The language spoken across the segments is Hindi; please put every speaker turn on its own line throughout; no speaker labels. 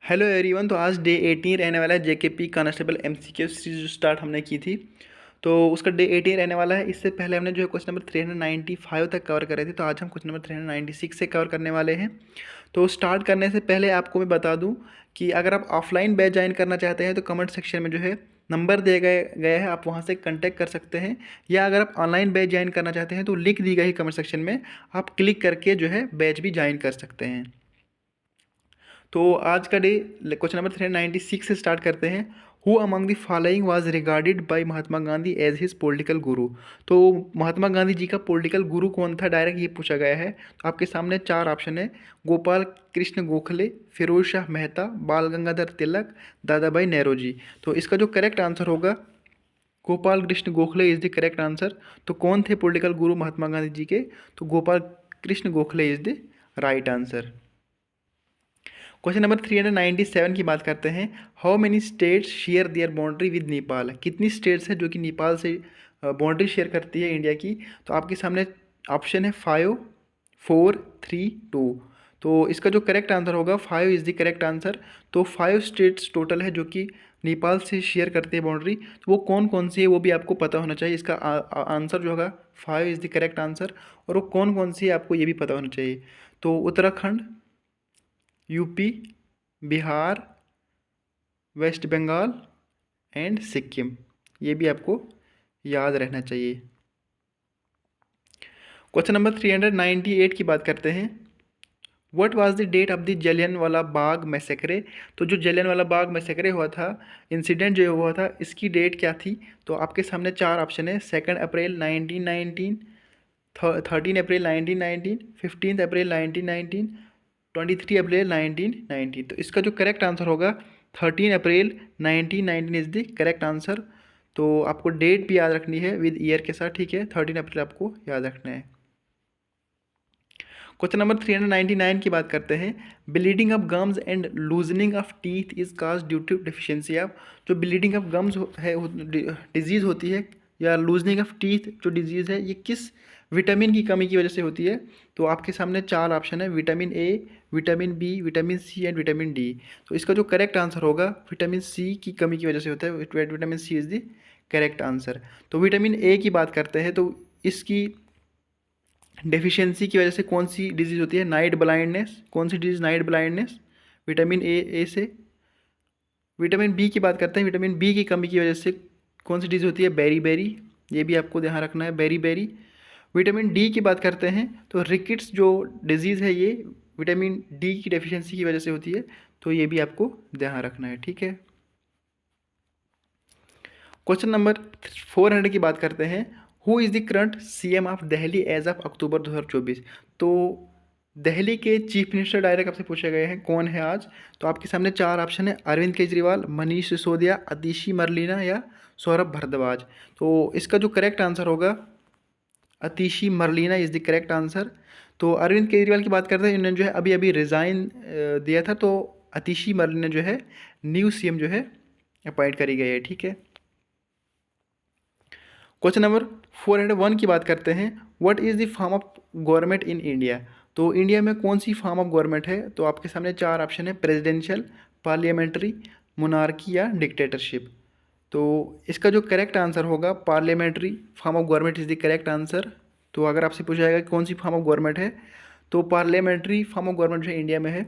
Hello everyone. तो आज डे 18 रहने वाला है जेकेपी कांस्टेबल एमसीक्यू सीरीज जो स्टार्ट हमने की थी। तो उसका डे 18 रहने वाला है। इससे पहले हमने जो है क्वेश्चन नंबर 395 तक कवर करे थे, तो आज हम क्वेश्चन नंबर 396 से कवर करने वाले हैं। तो स्टार्ट करने से पहले आपको मैं बता दूं कि अगर आप ऑफलाइन बैच ज्वाइन करना चाहते हैं तो कमेंट सेक्शन में जो है नंबर दिए गए हैं, आप वहां से कांटेक्ट कर सकते हैं। या अगर आप ऑनलाइन बैच ज्वाइन करना चाहते हैं तो लिंक दी गई कमेंट सेक्शन में, आप क्लिक करके जो है बैच भी ज्वाइन कर सकते हैं। तो आज का डे क्वेश्चन नंबर 396 से स्टार्ट करते हैं। Who among the following was regarded by Mahatma Gandhi as his political guru. तो महात्मा गांधी जी का पॉलिटिकल गुरु कौन था, डायरेक्ट ये पूछा गया है। तो आपके सामने चार ऑप्शन है: गोपाल कृष्ण गोखले, फिरोज शाह मेहता, बाल गंगाधर तिलक, दादा भाई नेहरू जी। तो इसका जो करेक्ट आंसर होगा, Gopal Krishna Gokhale is the correct answer. तो कौन थे पॉलिटिकल गुरु महात्मा गांधी जी के? तो Gopal Krishna Gokhale is the right answer. Question number 397 की बात करते हैं। How many states share their boundary with Nepal. कितनी स्टेट्स है जो कि नेपाल से बाउंड्री शेयर करती है इंडिया की? तो आपके सामने ऑप्शन है 5, 4, 3, 2। तो इसका जो करेक्ट आंसर होगा 5 इज़ द करेक्ट आंसर। तो 5 स्टेट्स टोटल है जो कि नेपाल से शेयर करते हैं बाउंड्री। तो वो कौन कौन सी है वो भी आपको पता होना चाहिए। इसका आंसर जो होगा 5 इज़ द करेक्ट आंसर। और वो कौन कौन सी है आपको ये भी पता होना चाहिए। तो Uttarakhand, UP, Bihar, West Bengal and Sikkim, ये भी आपको याद रहना चाहिए। क्वेश्चन नंबर 398 की बात करते हैं। What was the date of the Jallianwala Bagh massacre. तो जो जलियांवाला बाग मैसेकरे हुआ था, इंसिडेंट जो हुआ था, इसकी डेट क्या थी? तो आपके सामने चार ऑप्शन है: 2 अप्रैल 1919, 13 अप्रैल 1919, 15 अप्रैल 1919, 23 अप्रैल 1919। तो इसका जो करेक्ट आंसर होगा 13 अप्रैल 1919 इज़ द करेक्ट आंसर। तो आपको डेट भी याद रखनी है विद ईयर के साथ, ठीक है? 13 अप्रैल आपको याद रखना है। क्वेश्चन नंबर 399 की बात करते हैं। Bleeding of gums and loosening of teeth is cause due to deficiency of. जो ब्लीडिंग ऑफ गम्स है, डिजीज़ होती है, या लूजनिंग ऑफ टीथ जो डिजीज़ है, ये किस विटामिन की कमी की वजह से होती है? तो आपके सामने चार ऑप्शन है: vitamin A, vitamin B, vitamin C and vitamin D. तो इसका जो करेक्ट आंसर होगा विटामिन सी की कमी की वजह से होता है। Vitamin C is the correct answer. तो विटामिन ए की बात करते हैं, तो इसकी डेफिशिएंसी की वजह से कौन सी डिजीज़ होती है? Night blindness. कौन सी disease? Night blindness, vitamin A से। विटामिन बी की बात करते हैं। विटामिन बी की कमी की वजह से कौन सी डिजीज़ होती है? बेरी बेरी, ये भी आपको ध्यान रखना है, बेरी बेरी। विटामिन डी की बात करते हैं तो रिकेट्स जो डिजीज़ है, ये विटामिन डी की डेफिशिएंसी की वजह से होती है। तो ये भी आपको ध्यान रखना है, ठीक है? क्वेश्चन नंबर 400 की बात करते हैं। Who is the current CM of Delhi as of October 2024। तो दिल्ली के चीफ मिनिस्टर डायरेक्ट आपसे पूछे गए हैं कौन है आज। तो आपके सामने चार ऑप्शन है: अरविंद केजरीवाल, मनीष सिसोदिया, अतिशी मरलीना या सौरभ भारद्वाज। तो इसका जो करेक्ट आंसर होगा Atishi Marlena is the correct answer. तो अरविंद केजरीवाल की बात करते हैं, इन्होंने जो है अभी अभी रिज़ाइन दिया था। तो अतिशी मरलीना जो है न्यू सीएम जो है अपॉइंट करी गई है, ठीक है? क्वेश्चन नंबर 401 की बात करते हैं। What is the form of government in India. तो इंडिया में कौन सी फॉर्म ऑफ गवर्नमेंट है? तो आपके सामने चार ऑप्शन है: प्रेसिडेंशियल, पार्लियामेंट्री, मोनार्की या डिक्टेटरशिप। तो इसका जो करेक्ट आंसर होगा parliamentary form of government is the correct answer. तो अगर आपसे पूछा जाएगा कि कौन सी फॉर्म ऑफ गवर्नमेंट है, तो पार्लियामेंट्री फॉर्म ऑफ गवर्नमेंट जो है इंडिया में है।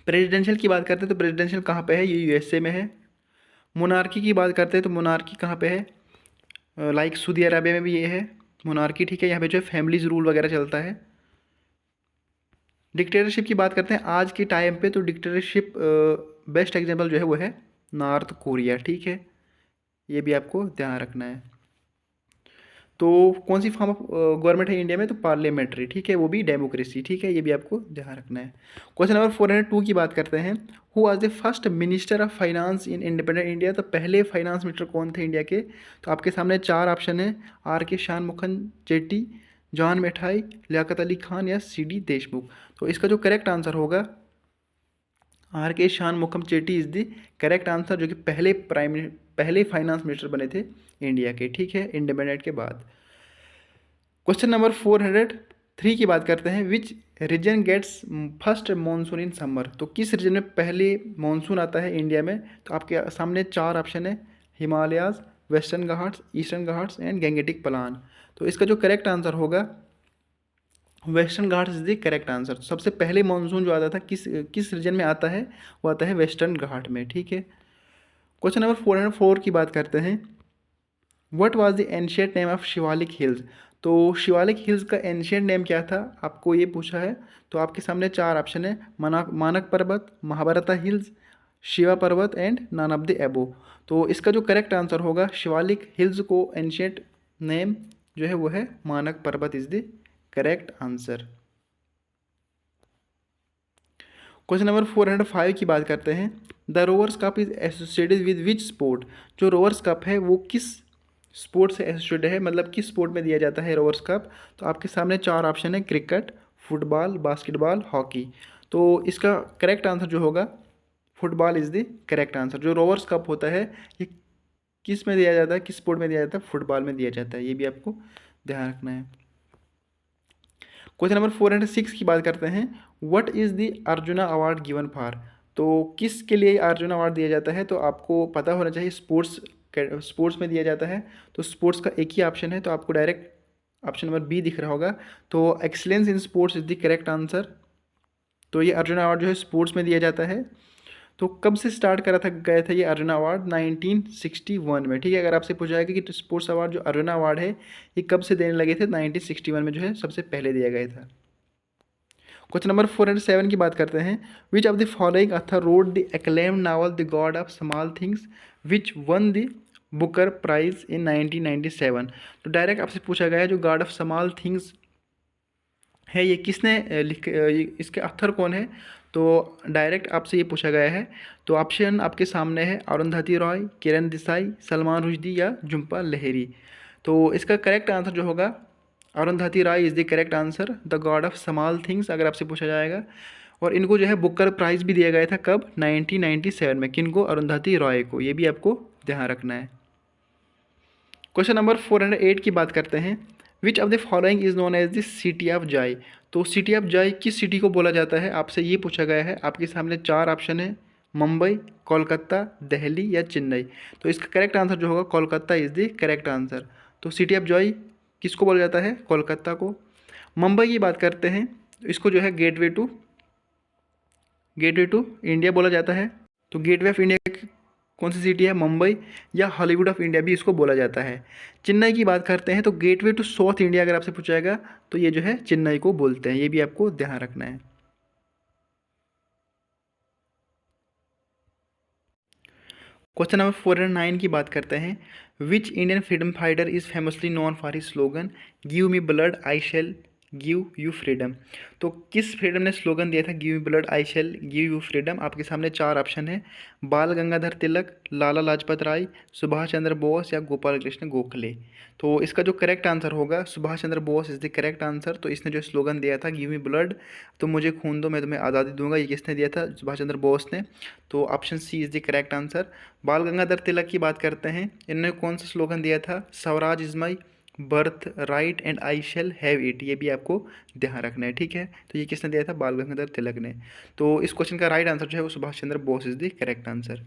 प्रेसिडेंशियल की बात करते हैं तो प्रेसिडेंशियल कहाँ पे है? ये यूएसए में है। मोनार्की की बात करते हैं तो मोनार्की कहाँ पे है? लाइक सऊदी अरबिया में भी ये है मोनार्की, ठीक है? यहाँ पे जो है फैमिलीज रूल वगैरह चलता है। डिक्टेटरशिप की बात करते हैं आज के टाइम पे, तो डिक्टेटरशिप बेस्ट एग्जांपल जो है वो है नॉर्थ कोरिया, ठीक है? ये भी आपको ध्यान रखना है। तो कौन सी फॉर्म ऑफ गवर्नमेंट है इंडिया में? तो पार्लियामेंट्री, ठीक है? वो भी डेमोक्रेसी, ठीक है? ये भी आपको ध्यान रखना है। क्वेश्चन नंबर 402 की बात करते हैं। Who was the first minister of finance in independent India. तो पहले फाइनेंस मिनिस्टर कौन थे इंडिया के? तो आपके सामने चार ऑप्शन है: आर के शानमुखन चेट्टी, जॉन मिठाई, लियाकत अली खान या सी डी देशमुख। तो इसका जो करेक्ट आंसर होगा R K Shanmukham Chetty is the correct answer, जो कि पहले फाइनेंस मिनिस्टर बने थे इंडिया के, ठीक है? इंडिपेंडेंट के बाद। क्वेश्चन नंबर 403 3 की बात करते हैं, which region gets first monsoon in summer, तो किस रीजन में पहले मानसून आता है इंडिया में। तो आपके सामने 4 ऑप्शन है, Himalayas, western Ghats, eastern Ghats and Gangetic plan. तो इसका जो करेक्ट आंसर होगा western Ghats is the correct answer. सबसे पहले मानसून जो आता था किस रीजन में आता है, वो आता है वेस्टर्न घाट में, ठीक है। क्वेश्चन नंबर 404 की बात करते हैं, what was the ancient name of Shivalik hills. तो शिवालिक हिल्स का एंशिएंट नेम क्या था, आपको ये पूछा है। तो आपके सामने 4 ऑप्शन है, मानक पर्वत, महाभारता हिल्स, शिवा पर्वत and none of the above. तो इसका जो करेक्ट आंसर होगा, शिवालिक हिल्स को एंशिएंट नेम जो है वो है Manak Parvat is the correct answer. Question number 405 की बात करते हैं, the Rovers Cup is associated with which sport. जो रोवर्स कप है वो किस स्पोर्ट से एसोसिएटेड है, मतलब किस स्पोर्ट में दिया जाता है रोवर्स कप। तो आपके सामने 4 ऑप्शन है, क्रिकेट, फुटबॉल, बास्केटबॉल, हॉकी। तो इसका करेक्ट आंसर जो होगा football is the correct answer. जो रोवर्स कप होता है ये किस में दिया जाता है, किस स्पोर्ट में दिया जाता है, फुटबॉल में दिया जाता है, ये भी आपको ध्यान रखना है। क्वेश्चन नंबर 406 की बात करते हैं, what is the arjuna award given for. तो किसके लिए अर्जुना अवार्ड दिया जाता है, तो आपको पता होना चाहिए, स्पोर्ट्स में दिया जाता है। तो स्पोर्ट्स का एक ही ऑप्शन है, तो आपको डायरेक्ट ऑप्शन नंबर बी दिख रहा होगा। तो excellence in sports is the correct answer. तो ये अर्जुना अवार्ड जो है स्पोर्ट्स में दिया जाता है। तो कब से स्टार्ट करा था गया था ये अर्जुना अवार्ड, 1961 में, ठीक है। अगर आपसे पूछा जाएगा कि स्पोर्ट्स अवार्ड जो अर्जुना अवार्ड है ये कब से देने लगे थे, 1961 में जो है सबसे पहले दिया गया था। क्वेश्चन नंबर 407 की बात करते हैं, which of the following author wrote the acclaimed novel the God of Small Things which won the Booker Prize in 1997। तो डायरेक्ट आपसे पूछा गया है जो गॉड ऑफ स्मॉल थिंग्स है ये किसने इसके ऑथर कौन है। तो डायरेक्ट आपसे ये पूछा गया है। तो ऑप्शन आपके सामने है, अरुंधति रॉय, किरण देसाई, सलमान रुश्दी या झुम्पा लाहिरी। तो इसका करेक्ट आंसर जो होगा Arundhati Roy is the correct answer, the God of Small things अगर आपसे पूछा जाएगा। और इनको जो है बुकर प्राइज़ भी दिया गया था कब, 1997 में। किनको, अरुंधति रॉय को, ये भी आपको ध्यान रखना है। क्वेश्चन नंबर 408 की बात करते हैं, which of the following is known as the City of Joy. तो सिटी ऑफ जॉय किस सिटी को बोला जाता है, आपसे ये पूछा गया है। आपके सामने 4 ऑप्शन है, मुंबई, कोलकाता, दिल्ली या चेन्नई। तो इसका करेक्ट आंसर जो होगा Kolkata is the correct answer. तो सिटी ऑफ जॉय किसको बोला जाता है, कोलकाता को। मुंबई की बात करते हैं, तो इसको जो है गेटवे टू इंडिया बोला जाता है। तो गेटवे ऑफ इंडिया कौन सी सिटी है, मुंबई, या हॉलीवुड ऑफ इंडिया भी इसको बोला जाता है। चेन्नई की बात करते हैं, तो गेटवे टू साउथ इंडिया अगर आपसे पूछा जाएगा तो ये जो है चेन्नई को बोलते हैं, ये भी आपको ध्यान रखना है। क्वेश्चन नंबर 409 की बात करते हैं, which Indian freedom fighter is famously known for his slogan give me blood I shall give you freedom. तो किस फ्रीडम ने स्लोगन दिया था, give me blood I shall give you freedom. आपके सामने 4 ऑप्शन है, बाल गंगाधर तिलक, लाला लाजपत राय, सुभाष चंद्र बोस या गोपाल कृष्ण गोखले। तो इसका जो करेक्ट आंसर होगा Subhash Chandra Bose is the correct answer. तो इसने जो स्लोगन दिया था गिव मी ब्लड, तो मुझे खून दो मैं तुम्हें आज़ादी दूंगा, ये किसने दिया था, सुभाष चंद्र बोस ने। तो option C is the correct answer. Bal Gangadhar तिलक की बात करते हैं, इन्होंने कौन सा स्लोगन दिया था, Swaraj is my birth right and I shall have it, ये भी आपको ध्यान रखना है, ठीक है। तो ये किसने दिया था, बाल गंगाधर तिलक ने। तो इस क्वेश्चन का राइट आंसर जो है वो Subhash Chandra Bose is the correct answer.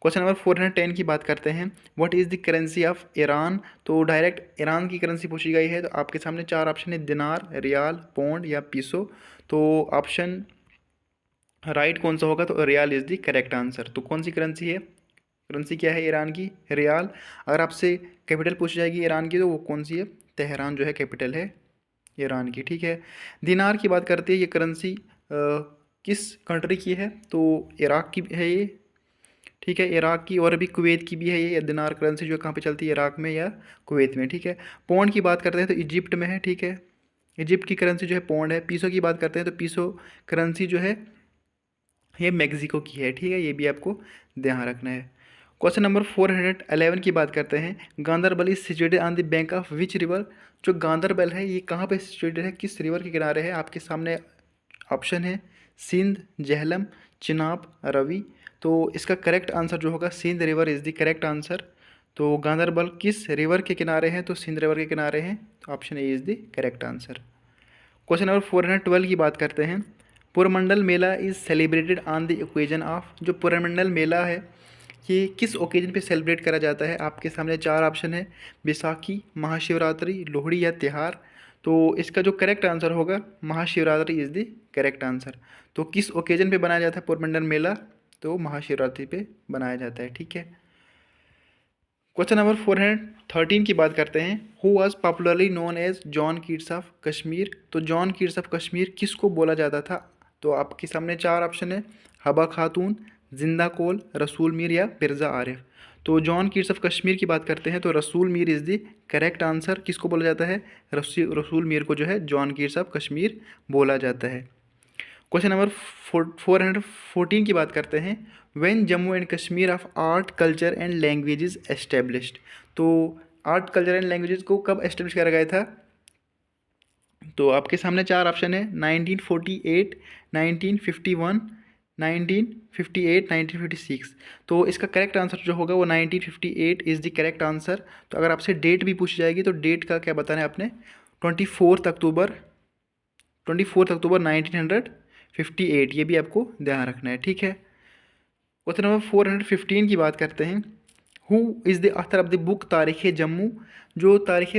Question number 410 की बात करते हैं, what is the currency of Iran. तो डायरेक्ट ईरान की करेंसी पूछी गई है। तो आपके सामने 4 ऑप्शन है, दिनार, रियाल, पौंड या पीसो। तो ऑप्शन राइट कौन सा होगा, तो riyal is the correct answer. तो कौन सी करेंसी है, करेंसी क्या है ईरान की, रियाल। अगर आपसे कैपिटल पूछी जाएगी ईरान की तो वो कौन सी है, तेहरान जो है कैपिटल है ईरान की, ठीक है। दिनार की बात करते हैं, ये करेंसी किस कंट्री की है, तो इराक की है ये, ठीक है, इराक की। और अभी कुवैत की भी है ये दिनार करेंसी, जो कहाँ पे चलती है, इराक में या कुवैत में, ठीक है। पौंड की बात करते हैं तो इजिप्ट में है, ठीक है, इजिप्ट की करेंसी जो है पौंड है। पीसो की बात करते हैं तो पीसो करेंसी जो है ये मेक्सिको की है, ठीक है, ये भी आपको ध्यान रखना है। क्वेश्चन नंबर 411 की बात करते हैं, Ganderbal is situated on the bank of which river. जो गांदरबल है ये कहाँ पे सिचुएटेड है, किस रिवर के किनारे है। आपके सामने ऑप्शन है, सिंध, झेलम, चिनाब, रवि। तो इसका करेक्ट आंसर जो होगा Sindh river is the correct answer. तो गांदरबल किस रिवर के किनारे हैं, तो सिंध रिवर के किनारे हैं। तो option A is the correct answer. Question number 412 की बात करते हैं। Purmandal Mela is celebrated on the occasion of. जो पुरमंडल मेला है ये किस ओकेजन पे सेलिब्रेट करा जाता है? आपके सामने चार ऑप्शन है, बैसाखी, महाशिवरात्रि, लोहड़ी या त्योहार। तो इसका जो करेक्ट आंसर होगा Mahashivratri is the correct answer. तो किस ओकेजन पे बनाया जाता है पुरमंडल मेला? तो महाशिवरात्रि पे बनाया जाता है। ठीक है। क्वेश्चन नंबर 413 की बात करते हैं। Who was popularly known as John Keats of Kashmir. तो जॉन कीट्स ऑफ कश्मीर किसको बोला जाता था? तो आपके सामने चार ऑप्शन है, हबा खातून, जिंदा कोल, रसूल मीर या मिर्ज़ा आरिफ। तो जॉन कीट्स ऑफ कश्मीर की बात करते हैं तो रसूल Mir is the correct answer. किसको बोला जाता है? रसूल मीर को जो है जॉन कीट्स ऑफ कश्मीर बोला जाता है। क्वेश्चन नंबर 414 की बात करते हैं। When Jammu and Kashmir of art culture and languages established. तो आर्ट कल्चर एंड लैंग्वेजेस को कब एस्टेब्लिश करा गया था? तो आपके सामने चार ऑप्शन है, 1948, 1951, 1958, 1956। तो इसका करेक्ट आंसर जो होगा वो 1958 इज़ द करेक्ट आंसर। तो अगर आपसे डेट भी पूछी जाएगी तो डेट का क्या बताना है आपने? 24 अक्टूबर 1958, ये भी आपको ध्यान रखना है। ठीक है। क्वेश्चन नंबर 415 की बात करते हैं। Who is the author of the book तारीख़ जम्मू। जो तारीख़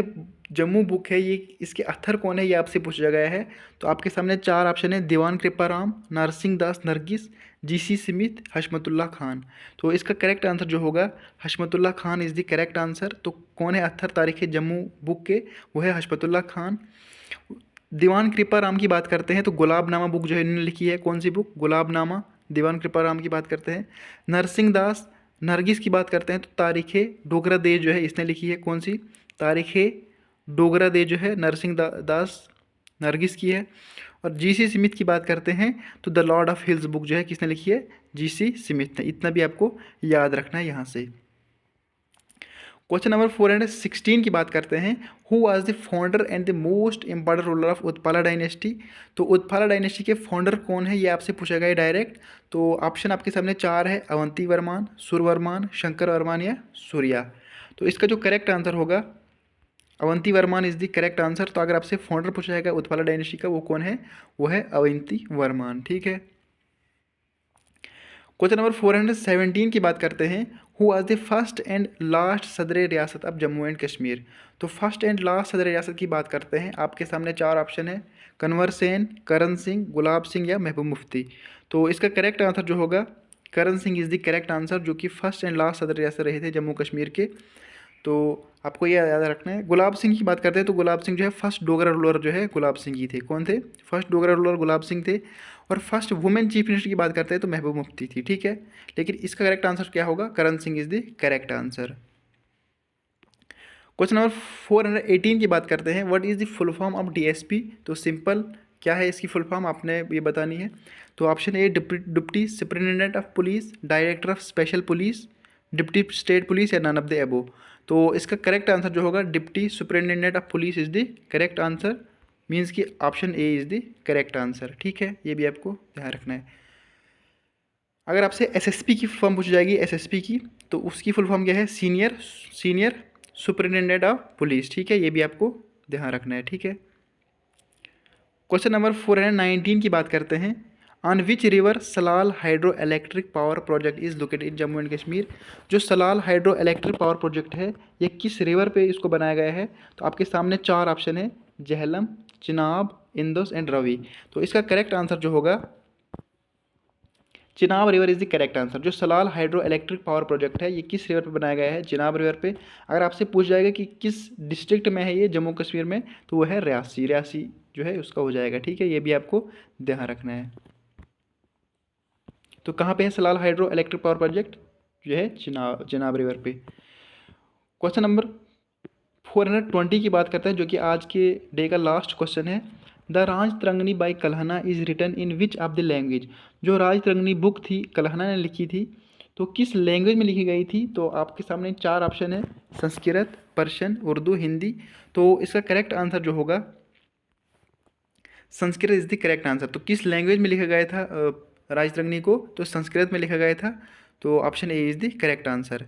जम्मू बुक है ये इसके ऑथर कौन है, ये आपसे पूछा गया है। तो आपके सामने चार ऑप्शन है, दीवान कृपाराम, नरसिंह दास नरगिस, जीसी स्मिथ, हशमतुल्लाह खान। तो इसका करेक्ट आंसर जो होगा Hashmatullah Khan is the correct answer. तो कौन है ऑथर तारीख़ जम्मू बुक के? वो है हशमतुल्लाह खान। दीवान कृपाराम की बात करते हैं तो गुलाबनामा बुक जो है इन्होंने लिखी है। कौन सी बुक? गुलाबनामा। दीवान कृपाराम की बात करते हैं। नरसिंह दास नरगिस की बात करते हैं तो तारीख़ डोगरा देश जो है इसने लिखी है। कौन सी? तारीख़ डोगरा देश जो है नरसिंह दास नरगिस की है। और जीसी स्मिथ की बात करते हैं तो the Lord of hills book जो है किसने लिखी है? जीसी स्मिथ ने। इतना भी आपको याद रखना है यहाँ से। क्वेश्चन नंबर 416 की बात करते हैं। Who was the founder and the most important ruler of Utpala dynasty. तो उत्पाला डायनेस्टी के फाउंडर कौन है ये आपसे पूछा गया डायरेक्ट। तो ऑप्शन आपके सामने चार है, अवंती वर्मान, सुरवर्मान, शंकर वर्मान या सूर्या। तो इसका जो करेक्ट आंसर होगा Avanti Varman is the correct answer. तो अगर आपसे फाउंडर पूछा जाएगा उत्पाला डायनेस्टी का वो कौन है? वो है अवंती वर्मान। ठीक है। क्वेश्चन नंबर 417 की बात करते हैं। Who was the first and last सदर रियासत ऑफ जम्मू एंड कश्मीर। तो फर्स्ट एंड लास्ट सदर रियासत की बात करते हैं। आपके सामने चार ऑप्शन है, कन्वर सेन, करण सिंह, गुलाब सिंह या महबूब मुफ्ती। तो इसका करेक्ट आंसर जो होगा Karan Singh is the correct answer, जो कि फर्स्ट एंड लास्ट सदर रियासत रहे थे जम्मू कश्मीर के। तो आपको ये याद रखना है। गुलाब सिंह की बात करते हैं तो गुलाब सिंह जो है फर्स्ट डोगरा रूलर जो है गुलाब सिंह ही थे। कौन थे? फर्स्ट डोगरा रूलर गुलाब सिंह थे। और फर्स्ट वुमेन चीफ मिनिस्टर की बात करते हैं तो महबूब मुफ्ती थी। ठीक है। लेकिन इसका करेक्ट आंसर क्या होगा? Karan Singh is the correct answer. Question number 418 की बात करते हैं। What is the full form of DSP. तो सिंपल क्या है इसकी फुल फॉर्म आपने ये बतानी है। तो option A deputy superintendent of police, director of special police, deputy state police या नन ऑफ द एबो। तो इसका करेक्ट आंसर जो होगा deputy superintendent of police is the correct answer. Means कि option A is the correct answer. ठीक है। ये भी आपको ध्यान रखना है। अगर आपसे एसएसपी की फुल फॉर्म पूछी जाएगी एसएसपी की तो उसकी फुल फॉर्म क्या है? Senior superintendent of police. ठीक है। ये भी आपको ध्यान रखना है। ठीक है। क्वेश्चन नंबर 419 की बात करते हैं। On which river Salal hydro electric power project is located in Jammu and Kashmir. जो Salal hydro electric power project है ये किस रिवर पे इसको बनाया गया है? तो आपके सामने चार ऑप्शन है, झेलम, चिनाब, इंदौस एंड रवि। तो इसका करेक्ट आंसर जो होगा Chenab river is the correct answer. जो Salal hydro electric power project है ये किस रिवर पे बनाया गया है? चिनाब रिवर पे। अगर आपसे पूछ जाएगा कि किस डिस्ट्रिक्ट में है ये जम्मू कश्मीर में तो वो है रियासी। रियासी जो है उसका हो जाएगा। ठीक है। ये भी आपको ध्यान रखना है। तो कहाँ पे है Salal hydro electric power project? जो है चिनाब रिवर पे। क्वेश्चन नंबर 420 की बात करते हैं जो कि आज के डे का लास्ट क्वेश्चन है। The Rajatarangini by Kalhana is written in which of the language. जो राज तरंगनी बुक थी कल्हना ने लिखी थी तो किस लैंग्वेज में लिखी गई थी? तो आपके सामने चार ऑप्शन है, संस्कृत, पर्शियन, उर्दू, हिंदी। तो इसका करेक्ट आंसर जो होगा Sanskrit is the correct answer. तो किस लैंग्वेज में लिखा गया था राज तरंगनी को? तो संस्कृत में लिखा गया था। तो option A is the correct answer.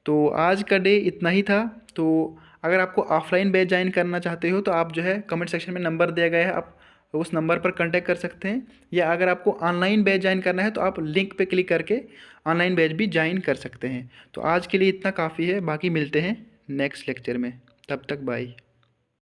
तो आज का डे इतना ही था। तो अगर आपको ऑफलाइन बैच ज्वाइन करना चाहते हो तो आप जो है कमेंट सेक्शन में नंबर दिया गया है, आप तो उस नंबर पर कांटेक्ट कर सकते हैं, या अगर आपको ऑनलाइन बैच ज्वाइन करना है तो आप लिंक पे क्लिक करके ऑनलाइन बैच भी ज्वाइन कर सकते हैं। तो आज के लिए इतना काफ़ी है, बाकी मिलते हैं नेक्स्ट लेक्चर में, तब तक बाय।